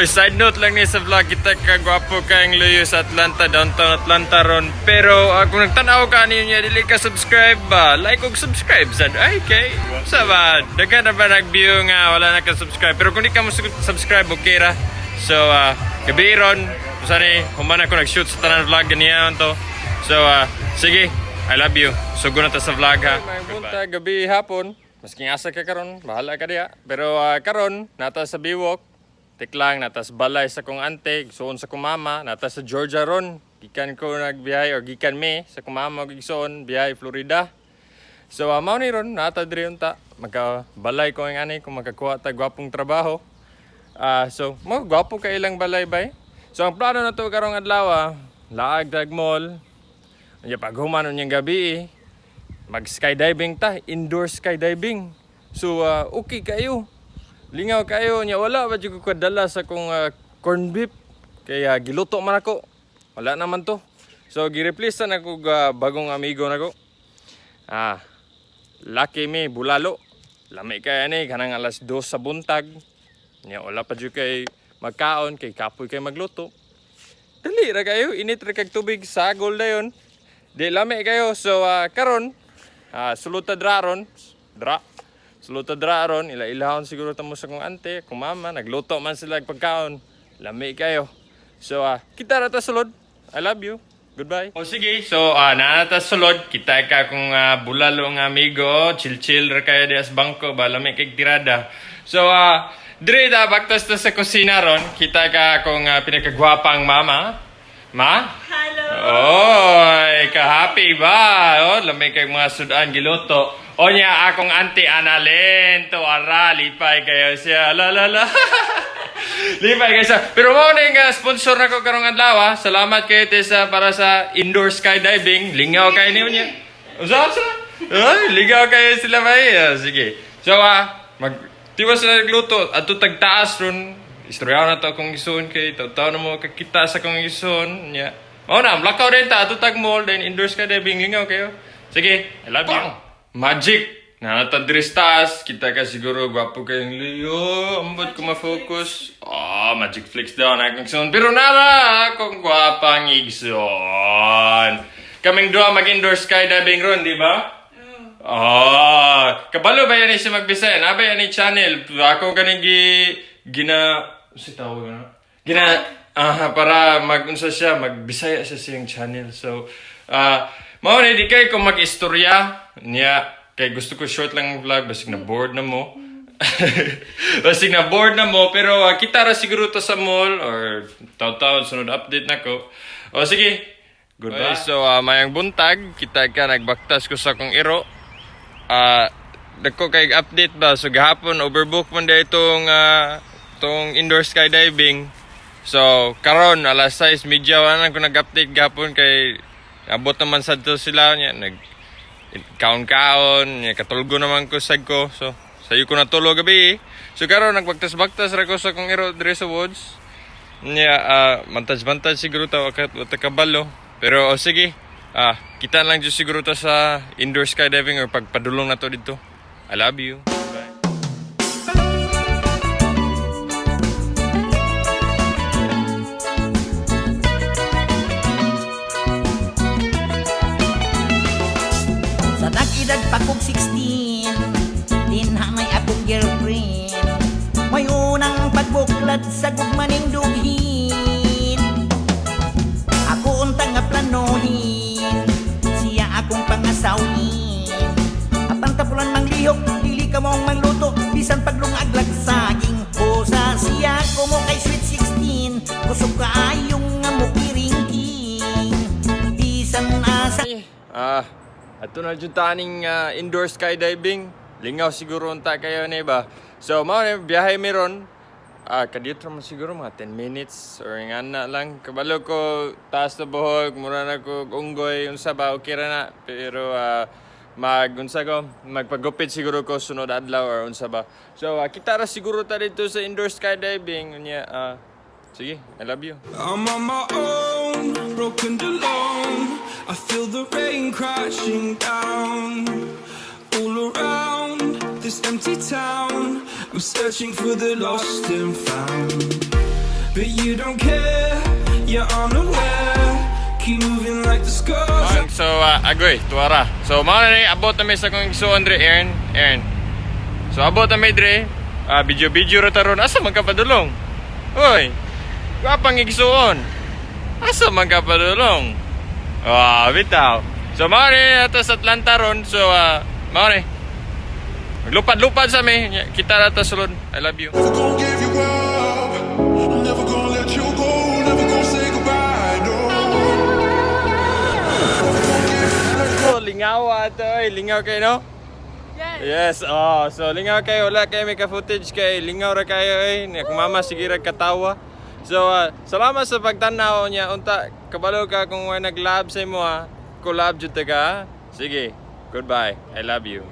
Side note lang ni sa vlog, kita kagwapo kayong luyo sa Atlanta, downtown Atlanta ron. Pero kung nagtanaw ka niyo dili ka subscribe ba, like og subscribe sad. Ay kay sa ba daghan na ba nag-view nga wala na ka subscribe. Pero kung di ka mo subscribe okay ra. So gabi ron usani human ako nag-shoot sa tanan vlog ganiyan to. So sige, I love you. So guna ta sa vlog ha. May bunta gabi hapon. Masking asa ka karon, bahala ka diha. Pero karon nata sa Biwok. Tiklang natas balay sa kong ante, igsoon sa kong mama, natas sa Georgia ron. Gikan ko nagbiyahe or gikan me sa kong mama igsoon biyahe Florida. So mao ni ron nata diri unta magkabalay ko ang ani kung makakuha ta gwapong trabaho. So mo gwapo ka ilang balay bay. So ang plano nato karong adlaw, laag dag mall. Nya paghuman unyang gabi, mag skydiving ta, indoor skydiving. So okay kayo. Lingaw kayo niya, wala ba dyan ko kadala sa kong corn beef. Kaya giluto man ako. Wala naman to. So gireplace na ako bagong amigo na ko. Lucky me, bulalo. Lami kaya ni, kanang alas 2 sa buntag. Niya, wala pa dyan kay magkaon, kay kapoy kay magluto. Dali ra kayo, init ra kag tubig, sagol na yun. Di lami kayo. So karon, sulutad raron. Sulutad raron, ila-ilahon siguro tamo sa kong ante, kung mama, nagluto man sila pagkaon. Lami kayo. So, kita na ta sulod. I love you. Goodbye. O sige, so, naata sulod. Kita ka kung bulalo ng amigo. Chill-chill ra kayo di as bangko ba, lami kay tirada. So, dire da, baktas na sa kusina ron. Kita ka kung pinakagwapang mama. Ma? Hello! Oy, ka-happy ba? Oh, lami kay mga sudan giluto. O niya, akong auntie Annalyn, to lipay kayo siya. Lipay kayo siya. Pero mo na sponsor na ko karong adlaw. Salamat kayo para sa indoor skydiving. Lingaw kayo niyo niya. Usap sila? Lingaw kayo sila ba? Sige. So, tiwas na nagluto. At tagtaas ron. Istoryaw na to akong ison kay. Tao na mo kakita sa akong ison. Niya. O na, lakaw rin ta. Atutag mall. Then indoor skydiving. Lingaw kayo. Sige. I love you. Magic! Nanatadris taas. Kita ka siguro gwapo kayong liyo. Ambot ko ma-focus. Magic flicks daw na akong son. Pero nara akong gwapang igson. Kaming dua mag-indoor skydiving ron, di ba? Kabalo ba yan siya magbisay? Naba yan yung channel. Ako ganing si tawag na? Para mag-unsa siya, magbisaya siya siyang channel. So, mao na di kay kung mag-istorya niya kay gusto ko short lang ang vlog basig na bored na mo. Basig na bored na mo pero kita ra siguro to sa mall or taw-taw sunod update nako. O sige. Goodbye. Okay, so mayang buntag kita ka nagbaktas ko sa kong iro. Dako kay update ba so gahapon overbook man day tong indoor skydiving. So karon alas 6:30 na ko nag-update gahapon kay abot naman sa to sila niya kaon-kaon niya katulgo naman ko sag ko so sayo ko natulog gabi so karon nagbagtas-bagtas ra ko sa kong iro dire sa woods niya mantaj siguro ta kabalo pero sige kita lang jud siguro ta sa indoor skydiving or pagpadulong na to dito. I love you. Edad pa kong 16, dinhamay akong girlfriend. May unang pagbuklat sa gugmaning dughin. Ako untang nga planohin, siya akong pangasawin. Apang tapulan mang lihok, dili ka mong mangluto. Bisan paglungaglag saging, sa siya ko mo kay sweet 16. Kusog ka ayong nga mo kiringking. Bisan asa Ato na dyan taning indoor skydiving. Lingaw siguro unta kayo na ba? So, biyahe meron. Kadito naman siguro mga 10 minutes or nga na lang. Kabalo ko, taas na buhok, mura na ko unggoy, unsa ba, okay ra na. Pero magpagupit siguro ko sunod adlaw or unsa ba. So, kita ra siguro ta dito sa indoor skydiving. Sige, I love you. I'm on my own, broken and alone. I feel the rain crashing down all around this empty town. I'm searching for the lost and found. you don't care, you're unaware. Keep moving like the scars. So, agoy, tuwara. So, mga na abot na may sa kong isuon dre, Aaron. So, abot na may dre, video rata ron. Asa man ka padulong? Uy, wapang igsuon. Asa man ka padulong? Bitaw. So, mga na ato sa Atlanta ron. So, mga na. Maglupad-lupad sa mi. Kita na ito sulod. I love you. Never gonna give you up. I'm never gonna let you go. Never gonna say goodbye. No. So, lingaw ato. Lingaw kayo, no? Yes. So lingaw kayo. Wala kayo may ka-footage kay lingaw ra kayo eh. Kung mama sige ra katawa. So, salamat sa pagtanaw niya. Unta, kabalo ka kung nag-lab sa imo ha. Collab jud ta ka. Sige. Goodbye. I love you.